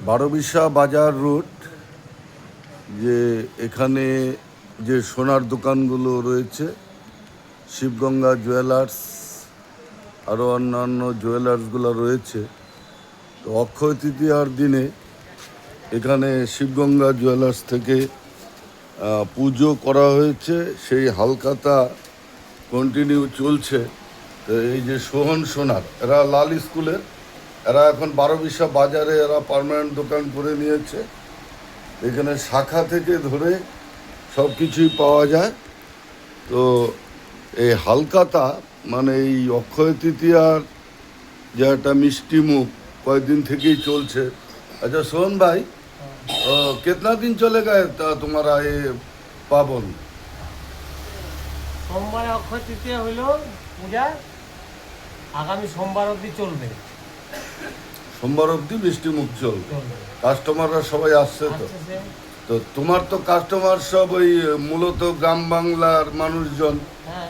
বারোবিশা বাজার রোড, যে এখানে যে সোনার দোকানগুলো রয়েছে, শিবগঙ্গা জুয়েলার্স, আরও অন্যান্য জুয়েলার্সগুলো রয়েছে। তো অক্ষয় তৃতীয়ার দিনে এখানে শিবগঙ্গা জুয়েলার্স থেকে পুজো করা হয়েছে, সেই হালখাতা কন্টিনিউ চলছে। তো এই যে সোহন সোনার, এরা লাল স্কুলের, এরা এখন বারোবিশা বাজারে এরা পার্মানেন্ট দোকান করে নিয়েছে। এখানে শাখা থেকে ধরে সব কিছুই পাওয়া যায়। তো এই হালখাতা মানে এই অক্ষয় তৃতীয়ার যে একটা মিষ্টি মুখ কয়েকদিন থেকেই চলছে। আচ্ছা সোহন ভাই, कितना दिन चलेगा तुम्हारा ये पावन? সোমবারে অক্ষয় তৃতীয়া হইল পূজা, আগামী সোমবার অবধি চলবে। সোমবার অবধি মিষ্টি মুখ চলবে। কাস্টমাররা সবাই আসছে তো? তো তোমার তো কাস্টমার সব ওই মূলত গ্রাম বাংলার মানুষজন, হ্যাঁ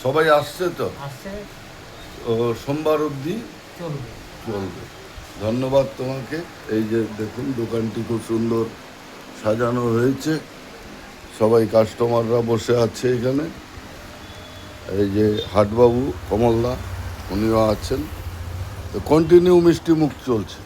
সবাই আসছে তো? আসছে, ও সোমবার অবধি চলবে। চলবে। ধন্যবাদ তোমাকে। এই যে দেখুন দোকানটি খুব সুন্দর সাজানো হয়েছে, সবাই কাস্টমাররা বসে আছে এখানে। এই যে হাটবাবু কমলদা, উনিও আছেন। তো কন্টিনিউ মিষ্টি মুখ চলছে।